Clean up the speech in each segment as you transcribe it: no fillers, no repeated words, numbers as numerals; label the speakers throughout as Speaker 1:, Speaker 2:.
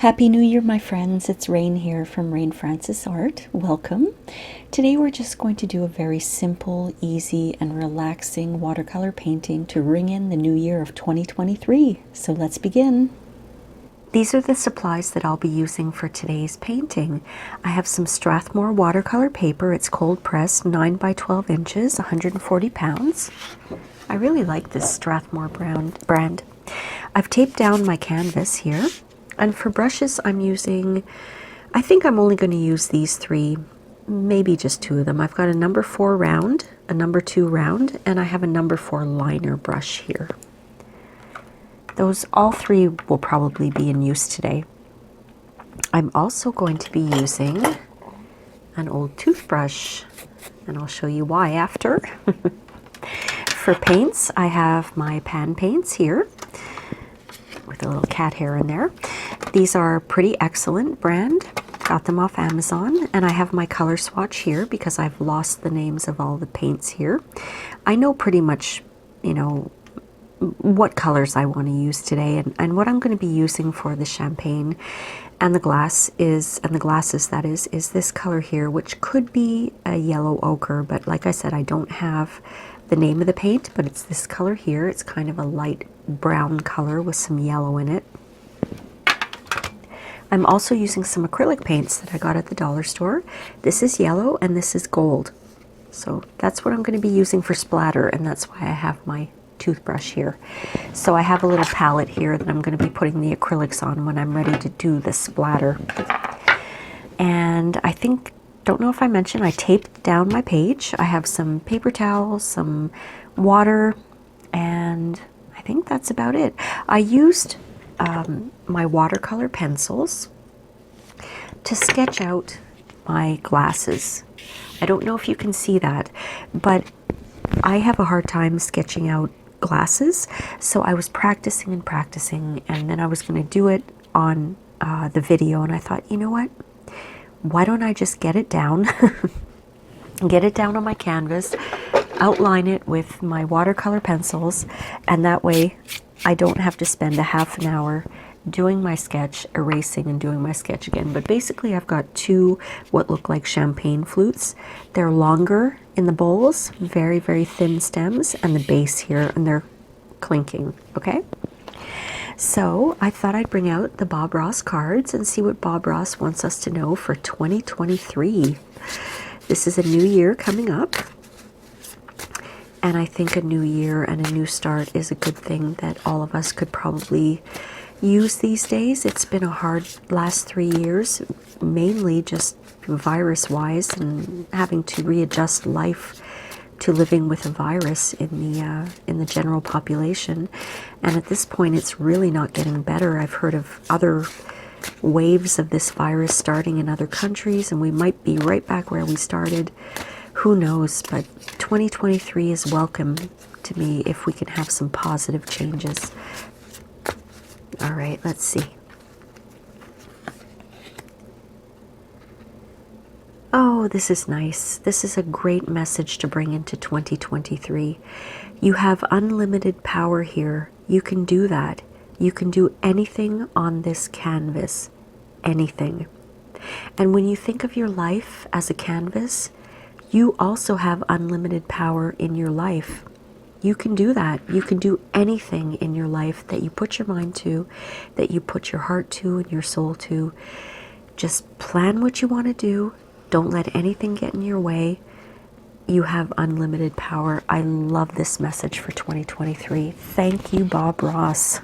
Speaker 1: Happy New Year, my friends. It's Rain here from Rain Francis Art. Welcome. Today we're just going to do a very simple, easy, and relaxing watercolor painting to ring in the new year of 2023. So let's begin. These are the supplies that I'll be using for today's painting. I have some Strathmore watercolor paper. It's cold pressed, 9 by 12 inches, 140 pounds. I really like this Strathmore brand. I've taped down my canvas here. And for brushes, I'm using, I think I'm only going to use these three, maybe just two of them. I've got a number 4 round, a number 2 round, and I have a number 4 liner brush here. Those all three will probably be in use today. I'm also going to be using an old toothbrush, and I'll show you why after. For paints, I have my pan paints here with a little cat hair in there. These are a pretty excellent brand. Got them off Amazon, and I have my color swatch here because I've lost the names of all the paints here. I know pretty much, what colors I want to use today, and what I'm going to be using for the champagne and the glasses that is this color here, which could be a yellow ochre, but like I said, I don't have the name of the paint, but it's this color here. It's kind of a light brown color with some yellow in it. I'm also using some acrylic paints that I got at the dollar store. This is yellow and this is gold. So that's what I'm going to be using for splatter, and that's why I have my toothbrush here. So I have a little palette here that I'm going to be putting the acrylics on when I'm ready to do the splatter. And I don't know if I mentioned, I taped down my page. I have some paper towels, some water, and I think that's about it. I used my watercolor pencils to sketch out my glasses. I don't know if you can see that, but I have a hard time sketching out glasses, so I was practicing and practicing, and then I was going to do it on the video, and I thought, you know what? Why don't I just get it down, get it down on my canvas, outline it with my watercolor pencils, and that way I don't have to spend a half an hour doing my sketch, erasing and doing my sketch again. But basically I've got two what look like champagne flutes. They're longer in the bowls, very, very thin stems, and the base here, and they're clinking, okay? So I thought I'd bring out the Bob Ross cards and see what Bob Ross wants us to know for 2023. This is a new year coming up, and I think a new year and a new start is a good thing that all of us could probably use these days. It's been a hard last 3 years, mainly just virus-wise, and having to readjust life to living with a virus in the general population. And at this point, it's really not getting better. I've heard of other waves of this virus starting in other countries, and we might be right back where we started. Who knows? But 2023 is welcome to me if we can have some positive changes. All right, let's see. Oh, this is nice. This is a great message to bring into 2023. You have unlimited power here. You can do that. You can do anything on this canvas. Anything. And when you think of your life as a canvas, you also have unlimited power in your life. You can do that. You can do anything in your life that you put your mind to, that you put your heart to and your soul to. Just plan what you want to do. Don't let anything get in your way. You have unlimited power. I love this message for 2023. Thank you, Bob Ross.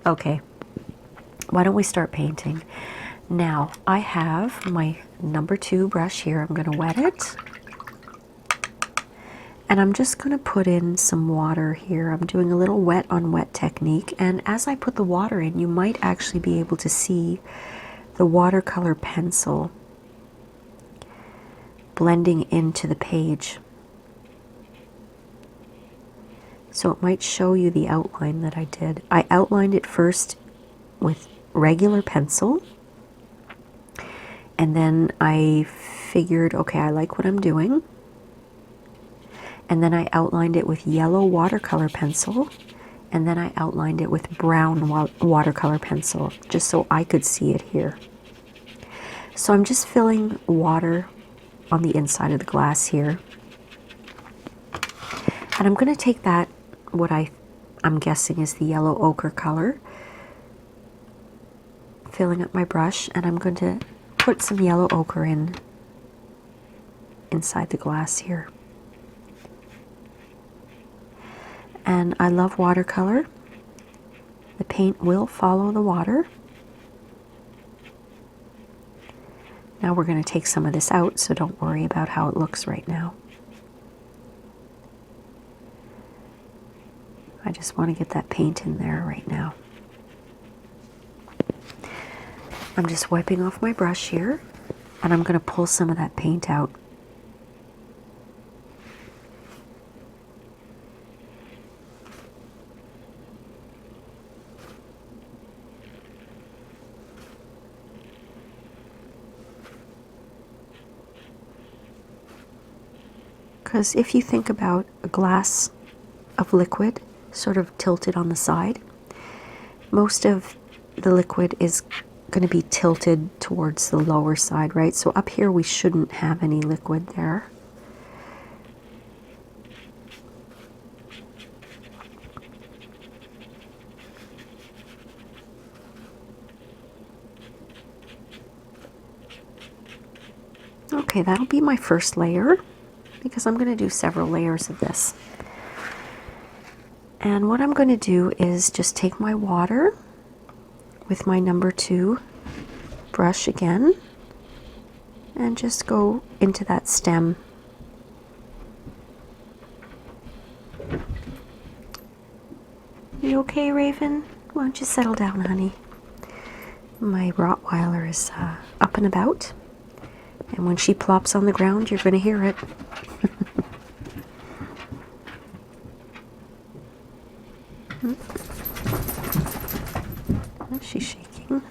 Speaker 1: Okay, why don't we start painting? Now, I have my number 2 brush here. I'm going to wet it. And I'm just going to put in some water here. I'm doing a little wet on wet technique. And as I put the water in, you might actually be able to see the watercolor pencil blending into the page. So it might show you the outline that I did. I outlined it first with regular pencil, and then I figured, okay, I like what I'm doing. And then I outlined it with yellow watercolor pencil, and then I outlined it with brown watercolor pencil, just so I could see it here. So I'm just filling water on the inside of the glass here. And I'm going to take that, what I'm guessing is the yellow ochre color, filling up my brush, and I'm going to put some yellow ochre inside the glass here. And I love watercolor. The paint will follow the water. Now we're going to take some of this out, so don't worry about how it looks right now. I just want to get that paint in there right now. I'm just wiping off my brush here, and I'm going to pull some of that paint out. Because if you think about a glass of liquid sort of tilted on the side, most of the liquid is going to be tilted towards the lower side, right? So up here we shouldn't have any liquid there. Okay, that'll be my first layer, because I'm going to do several layers of this. And what I'm going to do is just take my water with my number 2 brush again and just go into that stem. You okay, Raven? Why don't you settle down, honey? My Rottweiler is up and about, and when she plops on the ground, you're going to hear it. She's shaking.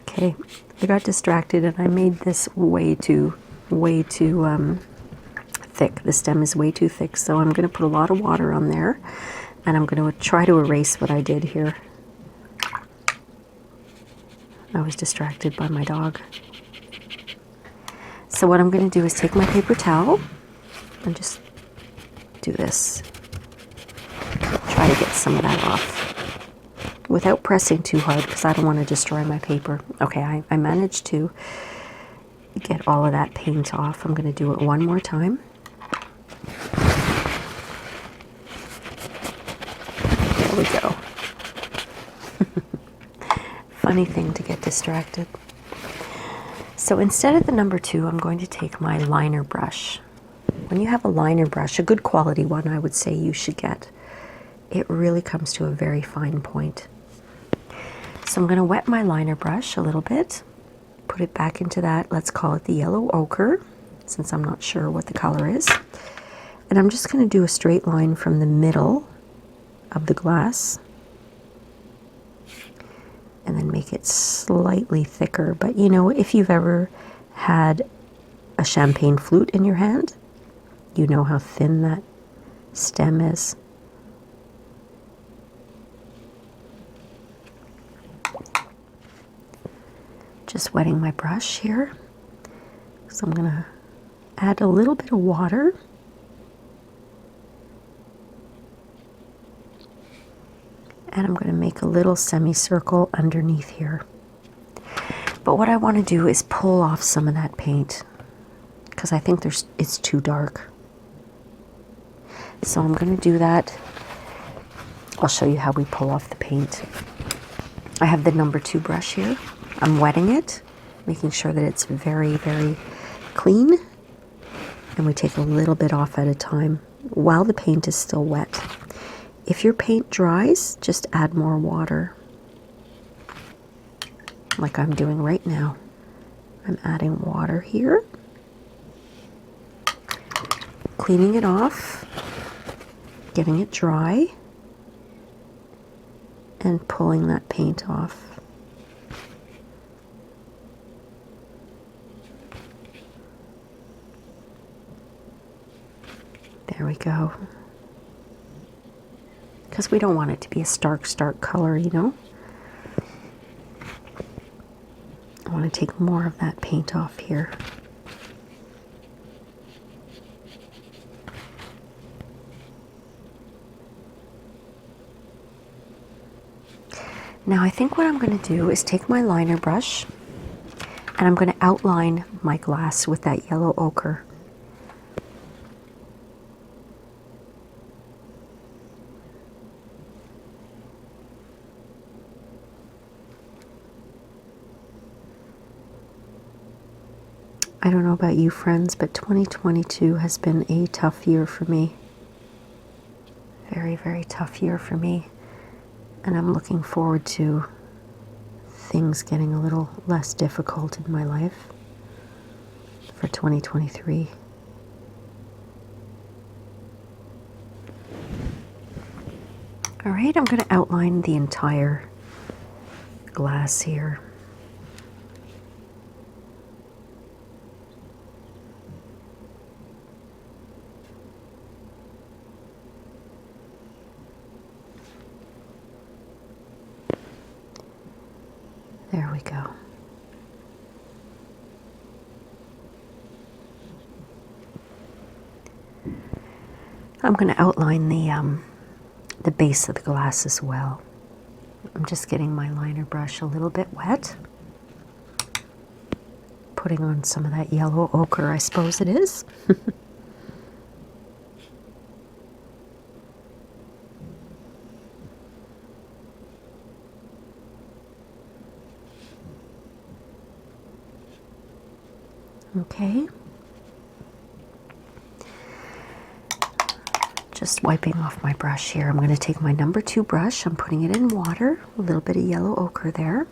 Speaker 1: Okay, I got distracted and I made this way too thick. The stem is way too thick, so I'm going to put a lot of water on there, and I'm going to try to erase what I did here. I was distracted by my dog. So what I'm going to do is take my paper towel and just do this. Try to get some of that off without pressing too hard, because I don't want to destroy my paper. Okay, I managed to get all of that paint off. I'm going to do it one more time. There we go. Funny thing to get distracted. So instead of the number 2, I'm going to take my liner brush. When you have a liner brush, a good quality one I would say you should get, it really comes to a very fine point. So I'm going to wet my liner brush a little bit, put it back into that, let's call it the yellow ochre, since I'm not sure what the color is. And I'm just going to do a straight line from the middle of the glass, and then make it slightly thicker. But you know, if you've ever had a champagne flute in your hand, you know how thin that stem is. Just wetting my brush here. So I'm going to add a little bit of water. And I'm going to make a little semicircle underneath here. But what I want to do is pull off some of that paint, because I think it's too dark. So I'm going to do that. I'll show you how we pull off the paint. I have the number 2 brush here. I'm wetting it, making sure that it's very, very clean. And we take a little bit off at a time while the paint is still wet. If your paint dries, just add more water, like I'm doing right now. I'm adding water here, cleaning it off, getting it dry, and pulling that paint off. There we go. because we don't want it to be a stark color, you know. I want to take more of that paint off here. Now I think what I'm going to do is take my liner brush and I'm going to outline my glass with that yellow ochre. I don't know about you friends, but 2022 has been a tough year for me. Very, very tough year for me. And I'm looking forward to things getting a little less difficult in my life for 2023. All right, I'm going to outline the entire glass here. There we go. I'm going to outline the base of the glass as well. I'm just getting my liner brush a little bit wet. Putting on some of that yellow ochre, I suppose it is. Okay. Just wiping off my brush here. I'm going to take my number 2 brush. I'm putting it in water. A little bit of yellow ochre there.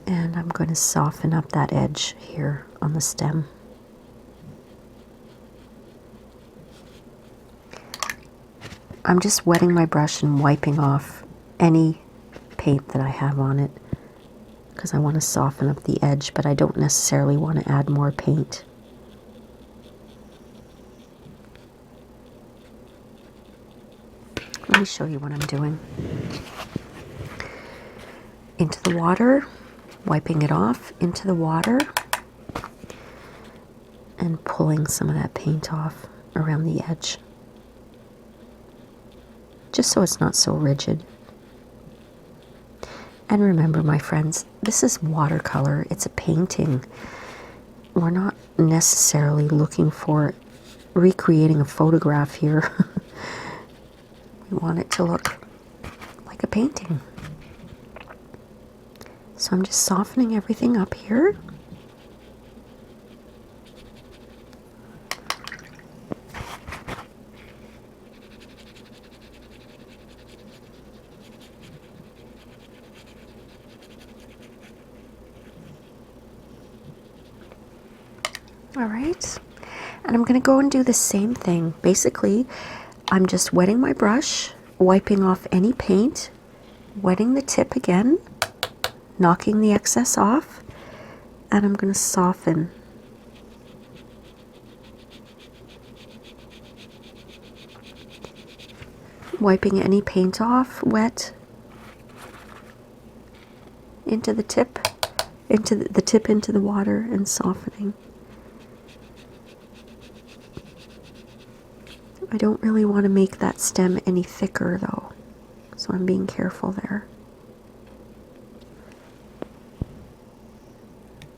Speaker 1: And I'm going to soften up that edge here on the stem. I'm just wetting my brush and wiping off any paint that I have on it, because I want to soften up the edge, but I don't necessarily want to add more paint. Let me show you what I'm doing. Into the water, wiping it off, into the water, and pulling some of that paint off around the edge, just so it's not so rigid. And remember, my friends, this is watercolor. It's a painting. We're not necessarily looking for recreating a photograph here. We want it to look like a painting. So I'm just softening everything up here. All right, and I'm going to go and do the same thing. Basically, I'm just wetting my brush, wiping off any paint, wetting the tip again, knocking the excess off, and I'm going to soften. Wiping any paint off, wet, into the tip, into the tip into the water, and softening. I don't really want to make that stem any thicker though, so I'm being careful there.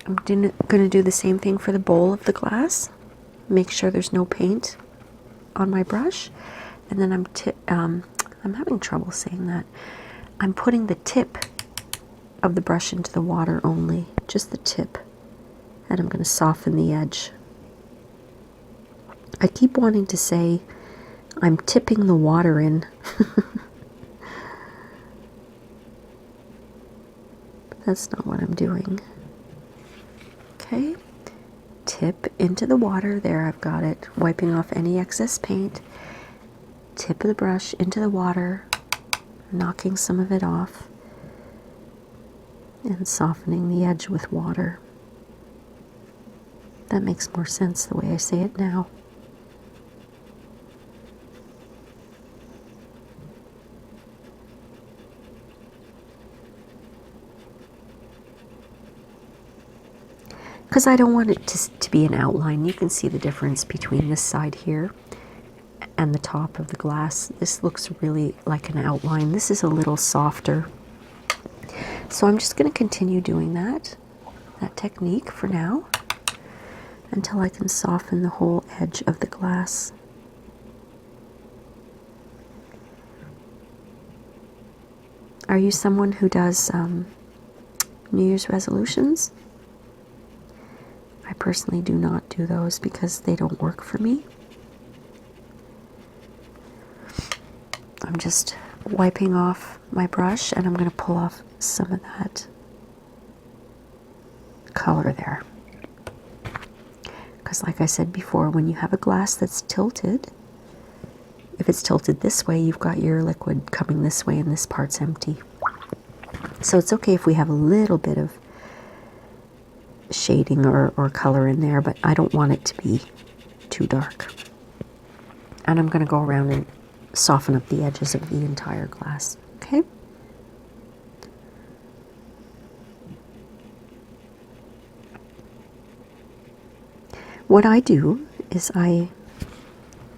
Speaker 1: I'm going to do the same thing for the bowl of the glass. Make sure there's no paint on my brush, and then I'm having trouble saying that. I'm putting the tip of the brush into the water only, just the tip, and I'm going to soften the edge. I keep wanting to say I'm tipping the water in. But that's not what I'm doing. Okay, tip into the water. There, I've got it. Wiping off any excess paint. Tip of the brush into the water, knocking some of it off, and softening the edge with water. That makes more sense the way I say it now. because I don't want it to be an outline. You can see the difference between this side here and the top of the glass. This looks really like an outline. This is a little softer. So I'm just going to continue doing that technique for now until I can soften the whole edge of the glass. Are you someone who does New Year's resolutions? I personally do not do those because they don't work for me. I'm just wiping off my brush and I'm going to pull off some of that color there. Because like I said before, when you have a glass that's tilted, if it's tilted this way, you've got your liquid coming this way and this part's empty. So it's okay if we have a little bit of shading or color in there, but I don't want it to be too dark. And I'm going to go around and soften up the edges of the entire glass. Okay? What I do is I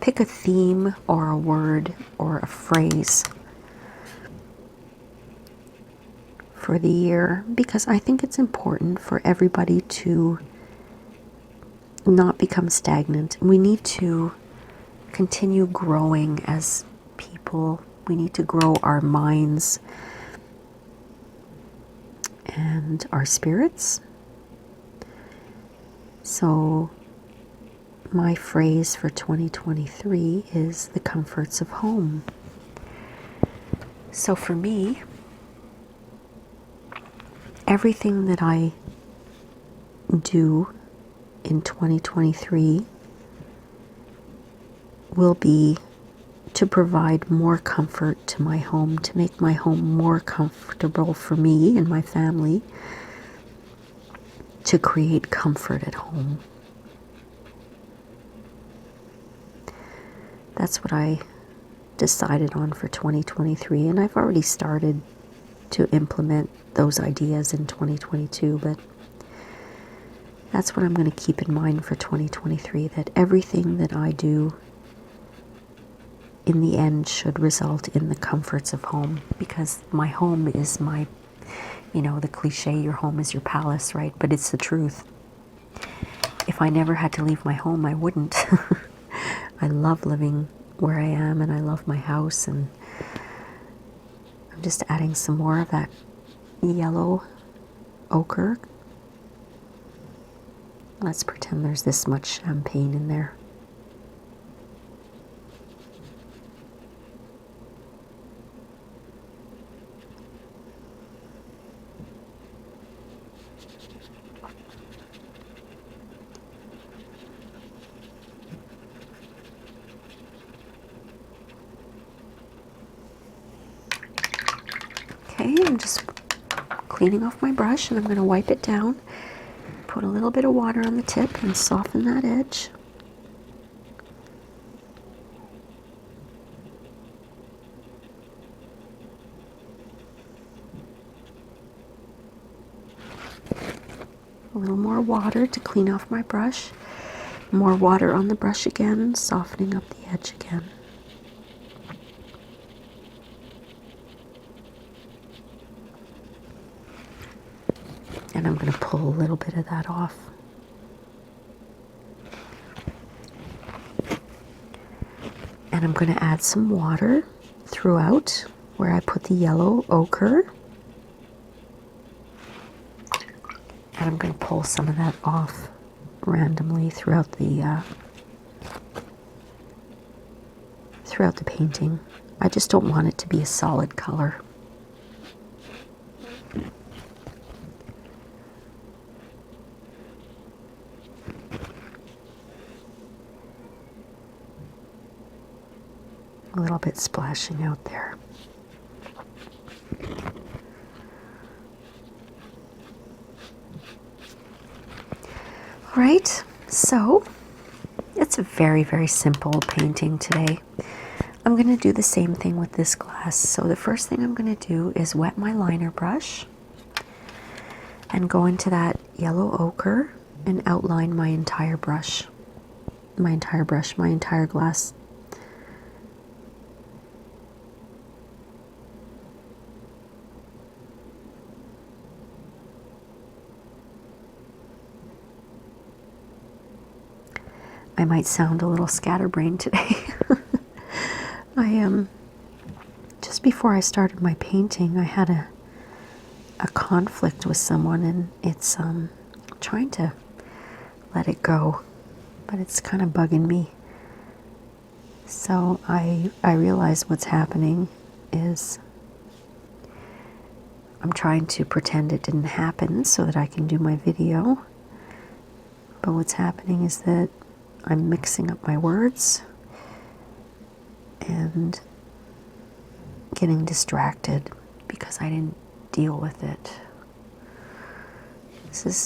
Speaker 1: pick a theme or a word or a phrase for the year because I think it's important for everybody to not become stagnant. We need to continue growing as people. We need to grow our minds and our spirits. So my phrase for 2023 is the comforts of home. So for me, everything that I do in 2023 will be to provide more comfort to my home, to make my home more comfortable for me and my family, to create comfort at home. That's what I decided on for 2023, and I've already started to implement those ideas in 2022, but that's what I'm going to keep in mind for 2023, that everything that I do in the end should result in the comforts of home, because my home is my, the cliche, your home is your palace, right? But it's the truth. If I never had to leave my home, I wouldn't. I love living where I am, and I love my house, and I'm just adding some more of that yellow ochre. Let's pretend there's this much champagne in there. Okay, I'm just cleaning off my brush and I'm going to wipe it down, put a little bit of water on the tip and soften that edge. A little more water to clean off my brush. More water on the brush again, softening up the edge again. And I'm going to pull a little bit of that off. And I'm going to add some water throughout where I put the yellow ochre. And I'm going to pull some of that off randomly throughout the painting. I just don't want it to be a solid color. A little bit splashing out there. All right, so it's a very, very simple painting today. I'm going to do the same thing with this glass. So the first thing I'm going to do is wet my liner brush and go into that yellow ochre and outline my entire brush, my entire glass. I might sound a little scatterbrained today. I am just before I started my painting, I had a conflict with someone, and it's trying to let it go, but it's kind of bugging me. So I realize what's happening is I'm trying to pretend it didn't happen so that I can do my video. But what's happening is that I'm mixing up my words and getting distracted because I didn't deal with it.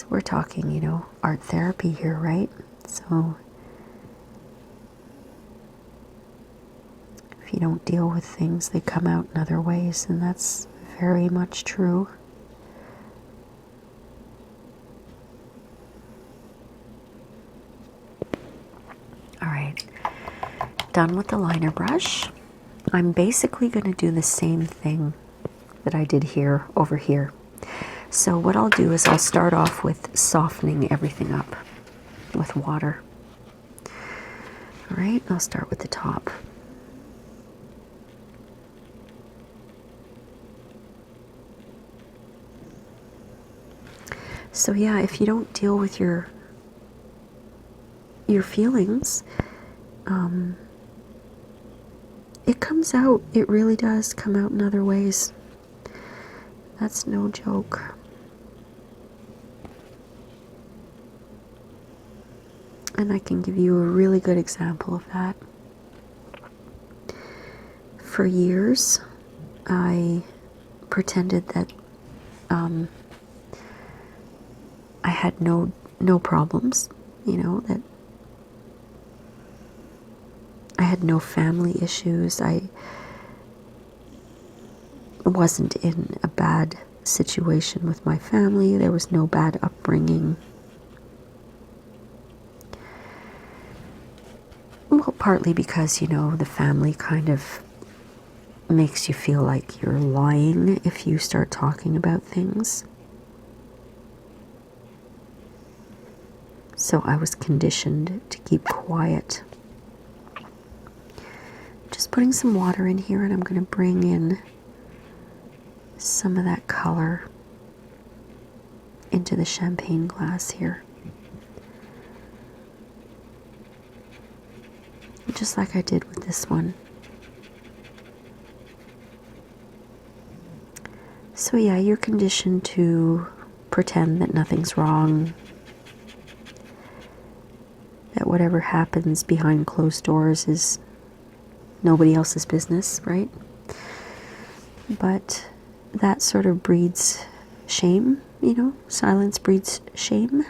Speaker 1: We're talking, you know, art therapy here, right? So if you don't deal with things, they come out in other ways, and that's very much true. All right, done with the liner brush. I'm basically going to do the same thing that I did here over here. So what I'll do is I'll start off with softening everything up with water. All right, I'll start with the top. So yeah, if you don't deal with your feelings, it comes out. It really does come out in other ways. That's no joke. And I can give you a really good example of that. For years, I pretended that I had no problems, you know, that I had no family issues. I wasn't in a bad situation with my family. There was no bad upbringing. Well, partly because, you know, the family kind of makes you feel like you're lying if you start talking about things. So I was conditioned to keep quiet. Just putting some water in here, and I'm going to bring in some of that color into the champagne glass here. Just like I did with this one. So yeah, you're conditioned to pretend that nothing's wrong, that whatever happens behind closed doors is nobody else's business, right? But that sort of breeds shame, you know, silence breeds shame.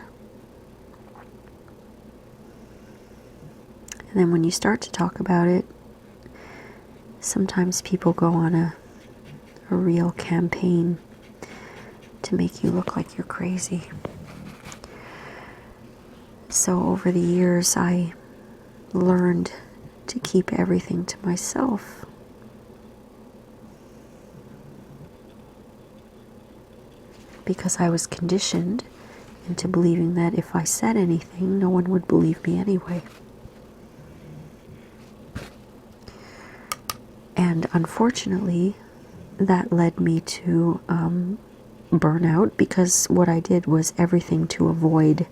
Speaker 1: And then when you start to talk about it, sometimes people go on a real campaign to make you look like you're crazy. So over the years, I learned to keep everything to myself. Because I was conditioned into believing that if I said anything, no one would believe me anyway. And unfortunately, that led me to burnout, because what I did was everything to avoid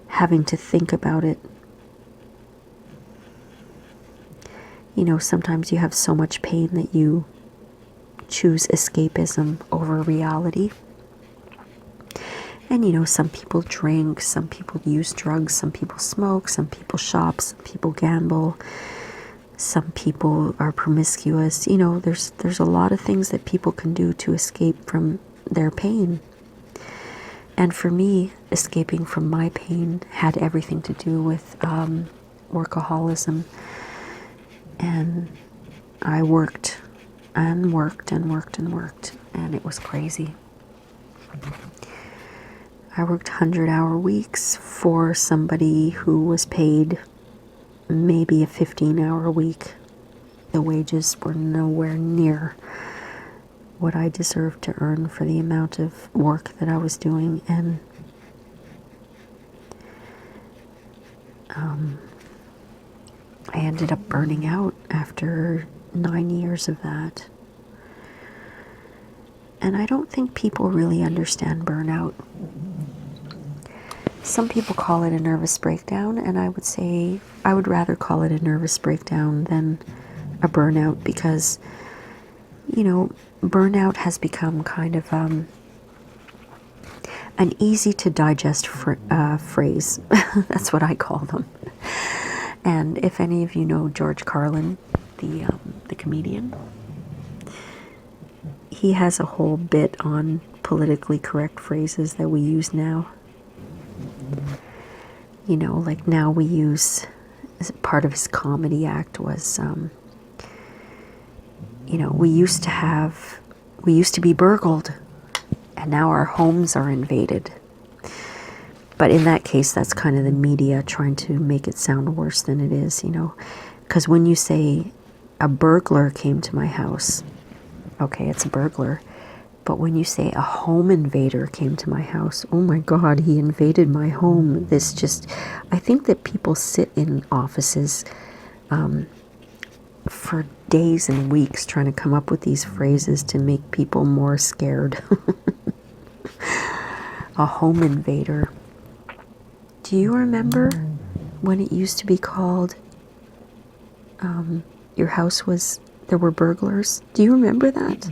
Speaker 1: having to think about it. You know, sometimes you have so much pain that you choose escapism over reality. And you know, some people drink, some people use drugs, some people smoke, some people shop, some people gamble, some people are promiscuous. You know, there's a lot of things that people can do to escape from their pain. And for me, escaping from my pain had everything to do with workaholism. And I worked and worked and worked and worked, and it was crazy. I worked 100-hour weeks for somebody who was paid maybe a 15-hour week. The wages were nowhere near what I deserved to earn for the amount of work that I was doing, and I ended up burning out after 9 years of that. And I don't think people really understand burnout. Some people call it a nervous breakdown, and I would say I would rather call it a nervous breakdown than a burnout, because, you know, burnout has become kind of an easy to digest phrase. That's what I call them. And if any of you know George Carlin, the comedian, he has a whole bit on politically correct phrases that we use now. You know, like now we use, as part of his comedy act was, you know, we used to be burgled, and now our homes are invaded. But in that case, that's kind of the media trying to make it sound worse than it is, you know. Because when you say a burglar came to my house, okay, it's a burglar. But when you say a home invader came to my house, oh my God, he invaded my home. This just, I think that people sit in offices for days and weeks trying to come up with these phrases to make people more scared. A home invader. Do you remember when it used to be called, your house was, there were burglars? Do you remember that?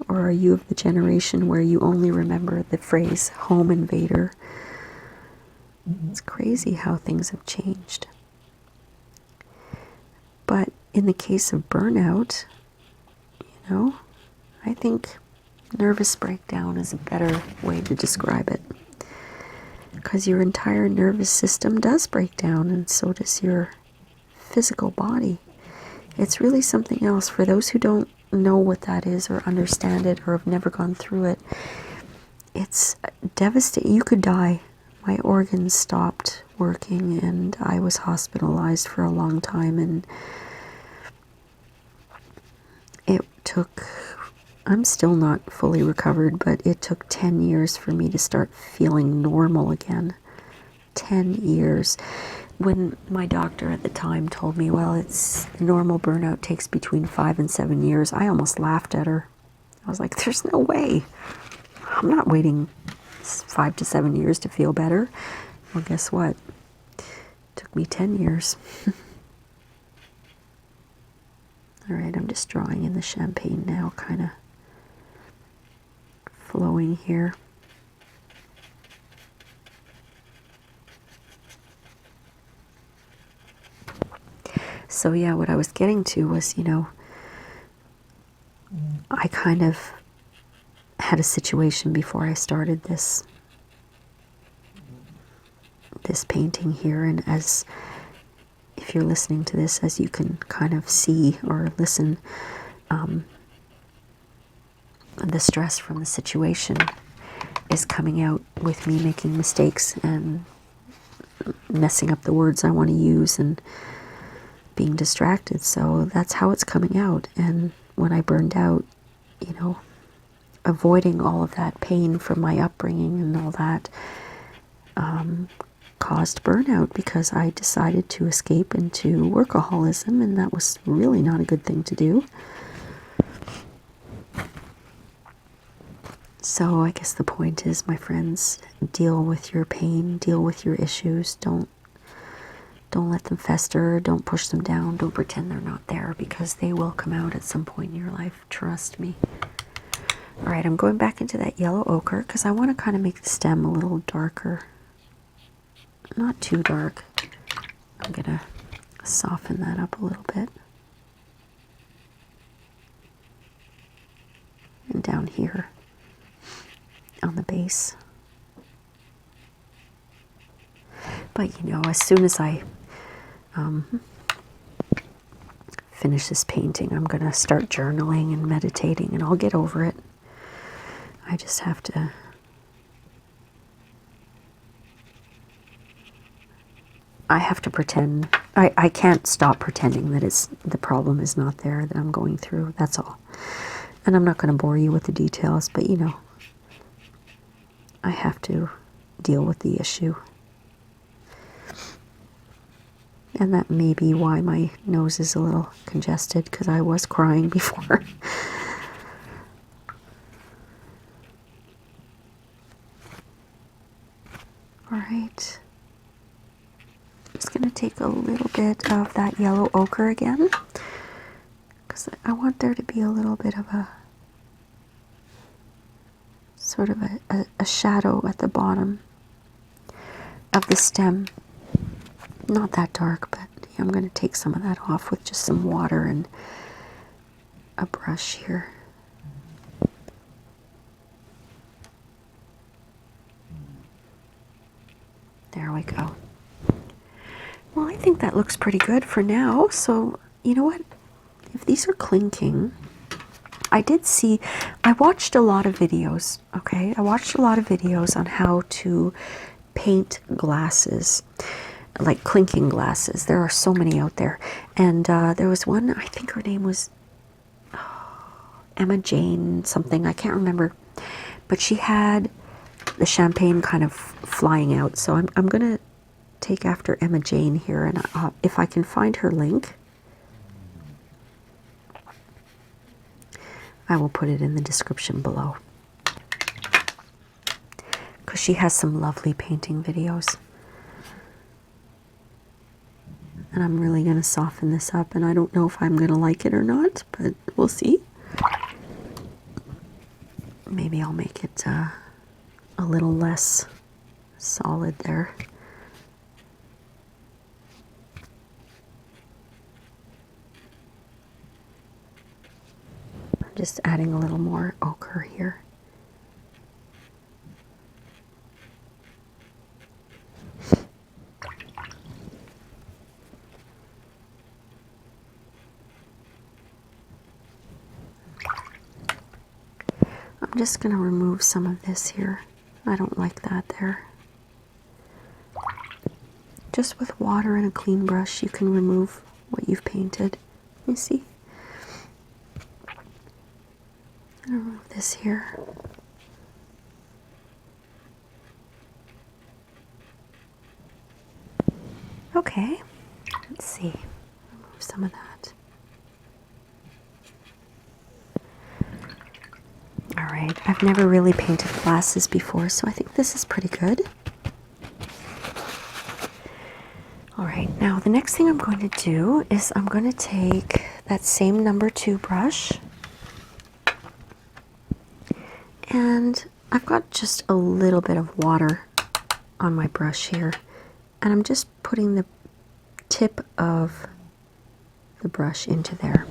Speaker 1: Or are you of the generation where you only remember the phrase home invader? It's crazy how things have changed. But in the case of burnout, you know, I think nervous breakdown is a better way to describe it. Because your entire nervous system does break down, and so does your physical body. It's really something else. For those who don't know what that is or understand it or have never gone through it, it's devastating. You could die. My organs stopped working and I was hospitalized for a long time, and it took, I'm still not fully recovered, but it took 10 years for me to start feeling normal again. 10 years. When my doctor at the time told me, well, it's normal burnout takes between 5 and 7 years, I almost laughed at her. I was like, there's no way. I'm not waiting 5 to 7 years to feel better. Well, guess what? It took me 10 years. All right, I'm just drawing in the champagne now, kind of flowing here. So yeah, what I was getting to was, you know, I kind of had a situation before I started this painting here, and as if you're listening to this, as you can kind of see or listen, the stress from the situation is coming out with me making mistakes and messing up the words I want to use and being distracted. So that's how it's coming out. And when I burned out, you know, avoiding all of that pain from my upbringing and all that caused burnout, because I decided to escape into workaholism, and that was really not a good thing to do. So I guess the point is, my friends, deal with your pain, deal with your issues. Don't let them fester, don't push them down, don't pretend they're not there, because they will come out at some point in your life, trust me. All right, I'm going back into that yellow ochre because I want to kind of make the stem a little darker. Not too dark. I'm going to soften that up a little bit. And down here on the base. But you know, as soon as I finish this painting, I'm going to start journaling and meditating, and I'll get over it. I just have to I have to pretend. I can't stop pretending that the problem is not there, that I'm going through. That's all. And I'm not going to bore you with the details, but you know, I have to deal with the issue. And that may be why my nose is a little congested, because I was crying before. All right. I'm just going to take a little bit of that yellow ochre again, because I want there to be a little bit of a sort of a shadow at the bottom of the stem. Not that dark, but I'm going to take some of that off with just some water and a brush here. There we go. Well, I think that looks pretty good for now. So, you know what? If these are clinking, I watched a lot of videos, okay? I watched a lot of videos on how to paint glasses, like clinking glasses. There are so many out there. And there was one, I think her name was Emma Jane something, I can't remember. But she had the champagne kind of flying out. So I'm going to take after Emma Jane here, and if I can find her link, I will put it in the description below, because she has some lovely painting videos. And I'm really going to soften this up, and I don't know if I'm going to like it or not, but we'll see. Maybe I'll make it a little less solid there. I'm just adding a little more ochre here. I'm just going to remove some of this here. I don't like that there. Just with water and a clean brush, you can remove what you've painted. You see? I'm going to remove this here. Okay, let's see. Remove some of that. All right, I've never really painted glasses before, so I think this is pretty good. All right, now the next thing I'm going to do is I'm going to take that same number 2 brush, and I've got just a little bit of water on my brush here, and I'm just putting the tip of the brush into there.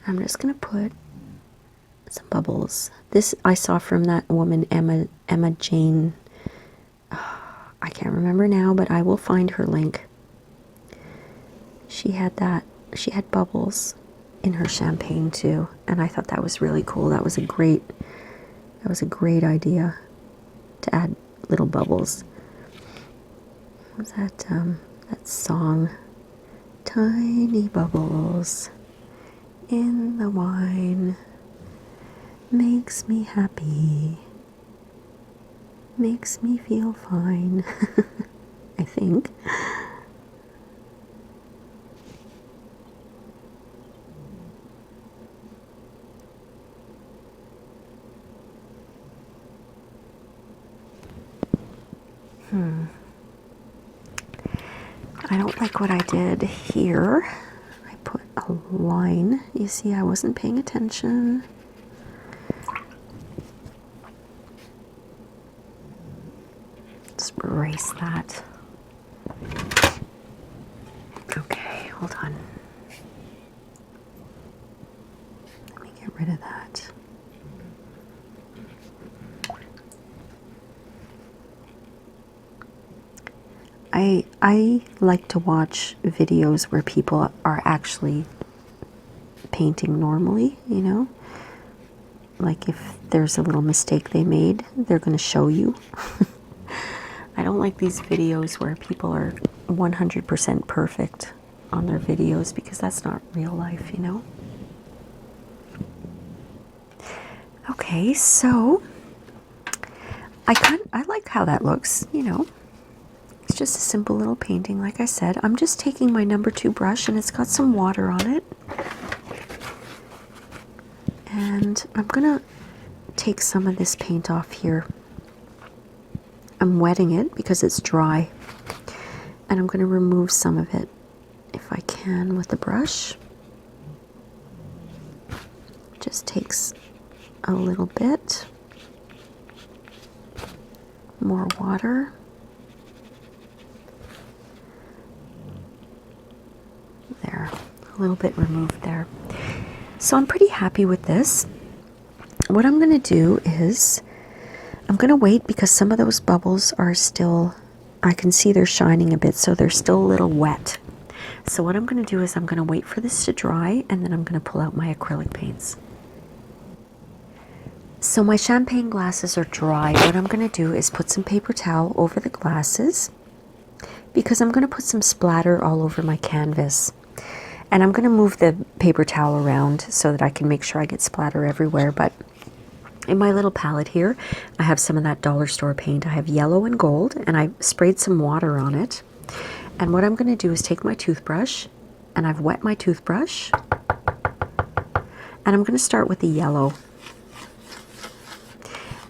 Speaker 1: I'm just going to put some bubbles. This I saw from that woman, Emma Jane. I can't remember now, but I will find her link. She had bubbles in her champagne too, and I thought that was really cool. That was a great idea to add little bubbles. What was that song? Tiny bubbles in the wine makes me happy, makes me feel fine. I think. I don't like what I did here. I put a line. You see, I wasn't paying attention. Let's erase that. Okay, hold on. Let me get rid of that. I like to watch videos where people are actually painting normally, you know? Like if there's a little mistake they made, they're going to show you. I don't like these videos where people are 100% perfect on their videos, because that's not real life, you know? Okay, so I like how that looks, you know. It's just a simple little painting, like I said. I'm just taking my number 2 brush, and it's got some water on it. And I'm gonna take some of this paint off here. I'm wetting it because it's dry. And I'm gonna remove some of it if I can with the brush. Just takes a little bit more water. There, a little bit removed there. So I'm pretty happy with this. What I'm going to do is I'm going to wait, because some of those bubbles are still, I can see they're shining a bit, so they're still a little wet. So what I'm going to do is I'm going to wait for this to dry, and then I'm going to pull out my acrylic paints. So my champagne glasses are dry. What I'm going to do is put some paper towel over the glasses, because I'm going to put some splatter all over my canvas. And I'm going to move the paper towel around so that I can make sure I get splatter everywhere. But in my little palette here, I have some of that dollar store paint. I have yellow and gold, and I sprayed some water on it. And what I'm going to do is take my toothbrush, and I've wet my toothbrush. And I'm going to start with the yellow.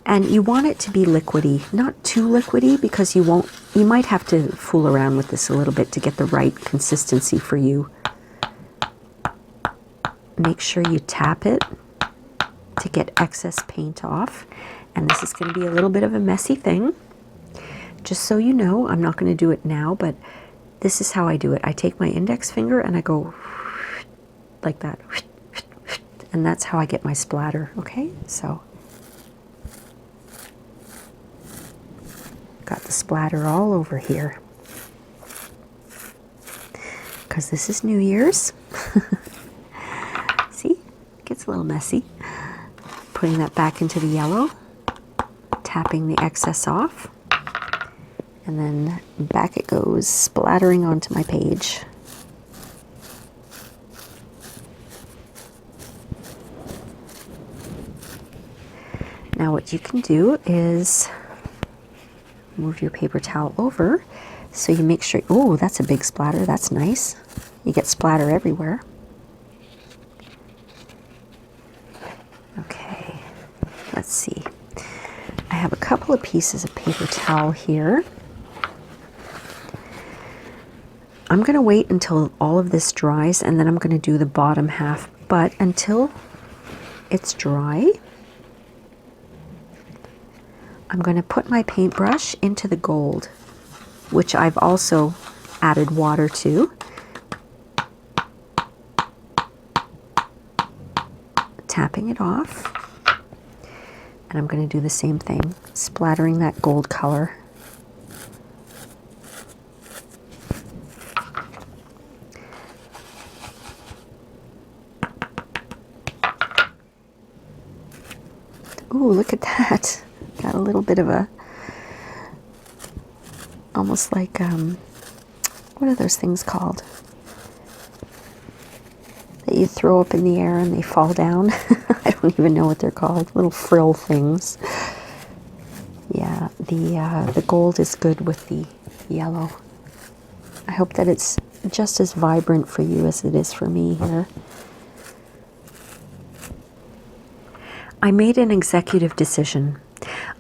Speaker 1: And you want it to be liquidy, not too liquidy, because you might have to fool around with this a little bit to get the right consistency for you. Make sure you tap it to get excess paint off. And this is going to be a little bit of a messy thing. Just so you know, I'm not going to do it now, but this is how I do it. I take my index finger and I go like that. And that's how I get my splatter, okay? So, got the splatter all over here. Because this is New Year's. See? It gets a little messy. Putting that back into the yellow. Tapping the excess off. And then back it goes, splattering onto my page. Now what you can do is move your paper towel over so you make sure, oh, that's a big splatter, that's nice. You get splatter everywhere. Okay, let's see. I have a couple of pieces of paper towel here. I'm going to wait until all of this dries, and then I'm going to do the bottom half. But until it's dry, I'm going to put my paintbrush into the gold, which I've also added water to. Tapping it off. And I'm going to do the same thing, splattering that gold color. Ooh, look at that. Got a little bit of a, almost like, what are those things called? That you throw up in the air and they fall down. I don't even know what they're called. Little frill things. Yeah, the gold is good with the yellow. I hope that it's just as vibrant for you as it is for me here. I made an executive decision.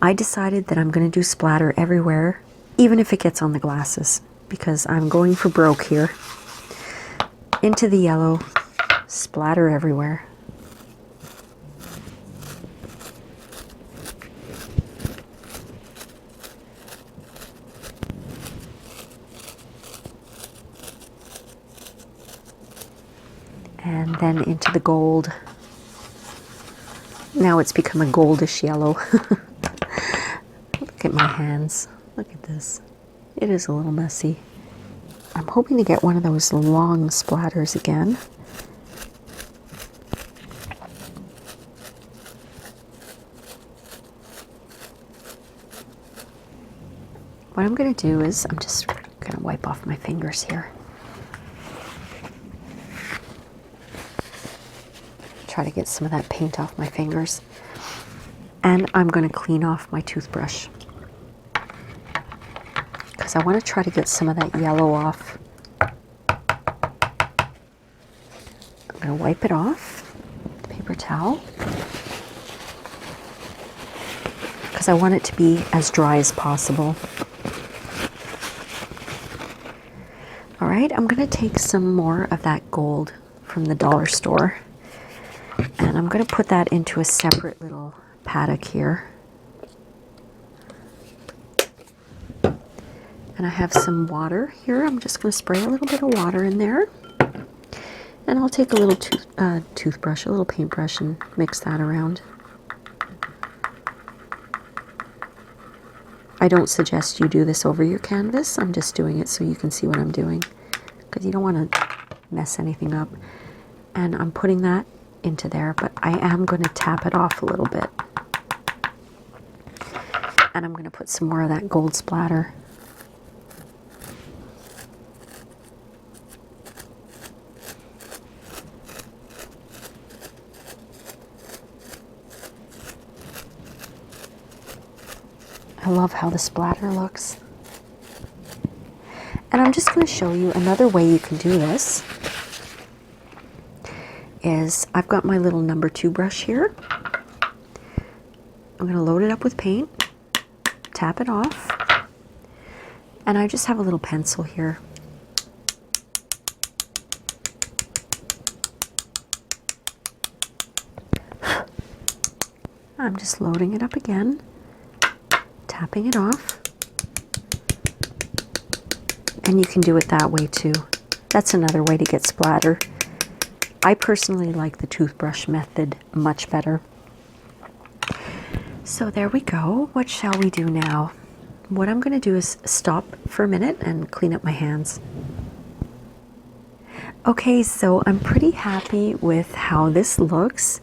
Speaker 1: I decided that I'm going to do splatter everywhere, even if it gets on the glasses, because I'm going for broke here. Into the yellow, splatter everywhere. And then into the gold. Now it's become a goldish yellow. Look at my hands. Look at this. It is a little messy. I'm hoping to get one of those long splatters again. what I'm going to do is I'm just going to wipe off my fingers here. Try to get some of that paint off my fingers. And I'm going to clean off my toothbrush, because I want to try to get some of that yellow off. I'm going to wipe it off with a paper towel, because I want it to be as dry as possible. All right, I'm going to take some more of that gold from the dollar store, and I'm going to put that into a separate little paddock here. And I have some water here. I'm just going to spray a little bit of water in there. And I'll take a little toothbrush, a little paintbrush, and mix that around. I don't suggest you do this over your canvas. I'm just doing it so you can see what I'm doing, because you don't want to mess anything up. And I'm putting that into there, but I am going to tap it off a little bit. And I'm going to put some more of that gold splatter. I love how the splatter looks. And I'm just going to show you another way you can do this. Is I've got my little number 2 brush here. I'm going to load it up with paint, tap it off, and I just have a little pencil here. I'm just loading it up again, tapping it off, and you can do it that way too. That's another way to get splatter. I personally like the toothbrush method much better. So there we go. What shall we do now? What I'm going to do is stop for a minute and clean up my hands. Okay, so I'm pretty happy with how this looks.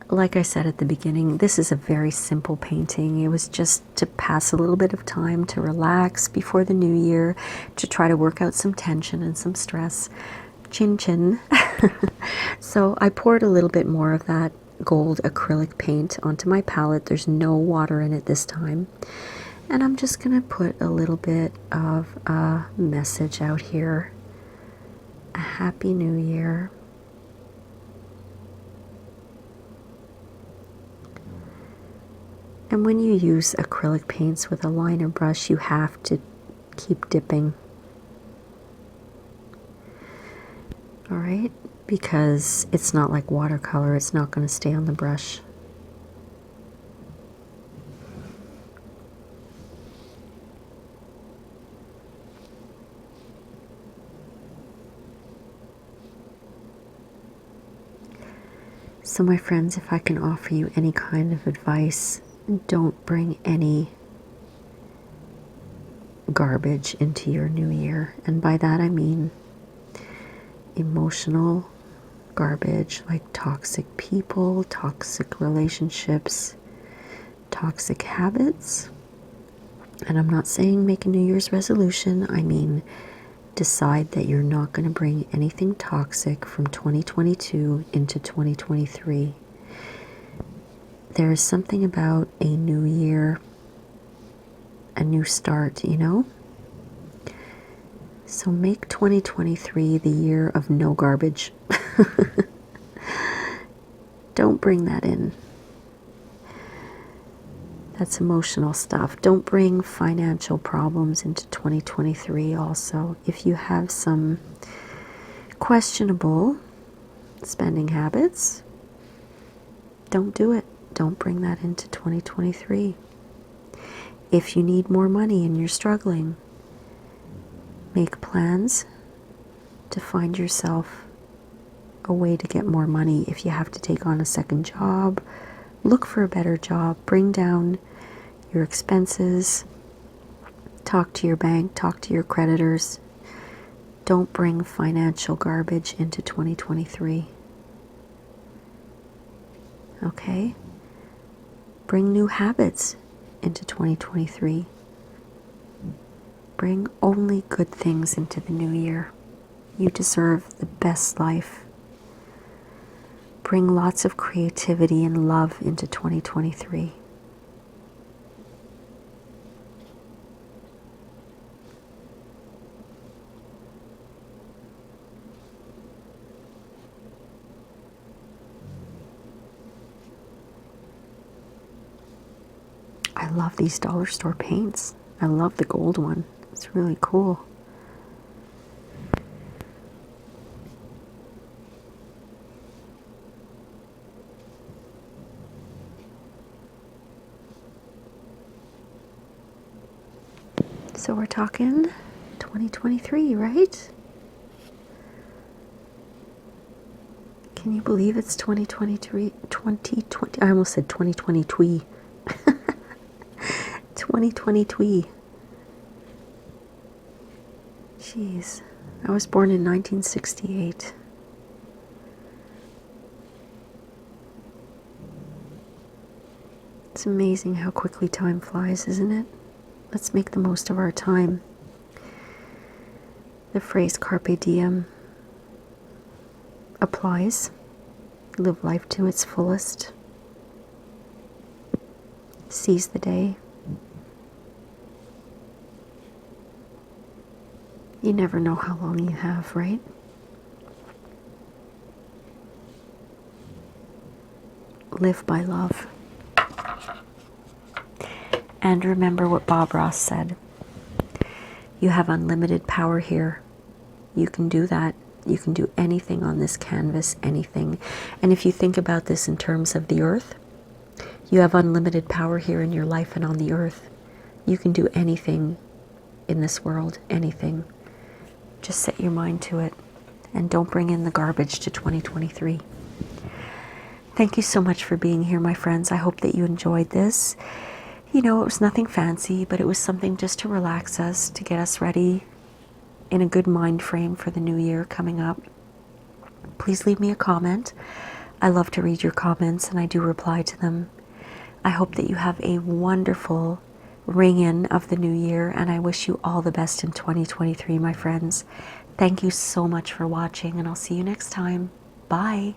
Speaker 1: Like I said at the beginning, this is a very simple painting. It was just to pass a little bit of time, to relax before the new year, to try to work out some tension and some stress. Chin chin. So I poured a little bit more of that gold acrylic paint onto my palette. There's no water in it this time. And I'm just going to put a little bit of a message out here. A Happy New Year. And when you use acrylic paints with a liner brush, you have to keep dipping. All right, because it's not like watercolor, it's not going to stay on the brush. So my friends, if I can offer you any kind of advice, don't bring any garbage into your new year. And by that I mean emotional garbage, like toxic people, toxic relationships, toxic habits. And I'm not saying make a New Year's resolution. I mean, decide that you're not going to bring anything toxic from 2022 into 2023. There is something about a new year, a new start, you know? So make 2023 the year of no garbage. Don't bring that in. That's emotional stuff. Don't bring financial problems into 2023 also. If you have some questionable spending habits, don't do it. Don't bring that into 2023. If you need more money and you're struggling, make plans to find yourself a way to get more money. If you have to take on a second job, look for a better job. Bring down your expenses. Talk to your bank. Talk to your creditors. Don't bring financial garbage into 2023. Okay? Bring new habits into 2023. Bring only good things into the new year. You deserve the best life. Bring lots of creativity and love into 2023. I love these dollar store paints. I love the gold one. It's really cool. So we're talking 2023, right? Can you believe it's 2023? 2020. I almost said 2020. 2020. Jeez. I was born in 1968. It's amazing how quickly time flies, isn't it? Let's make the most of our time. The phrase carpe diem applies. Live life to its fullest. Seize the day. You never know how long you have, right? Live by love. And remember what Bob Ross said. You have unlimited power here. You can do that. You can do anything on this canvas, anything. And if you think about this in terms of the earth, you have unlimited power here in your life and on the earth. You can do anything in this world, anything. Just set your mind to it and don't bring in the garbage to 2023. Thank you so much for being here, my friends. I hope that you enjoyed this. You know, it was nothing fancy, but it was something just to relax us, to get us ready in a good mind frame for the new year coming up. Please leave me a comment. I love to read your comments and I do reply to them. I hope that you have a wonderful ring in of the new year, and I wish you all the best in 2023, my friends. Thank you so much for watching, and I'll see you next time. Bye.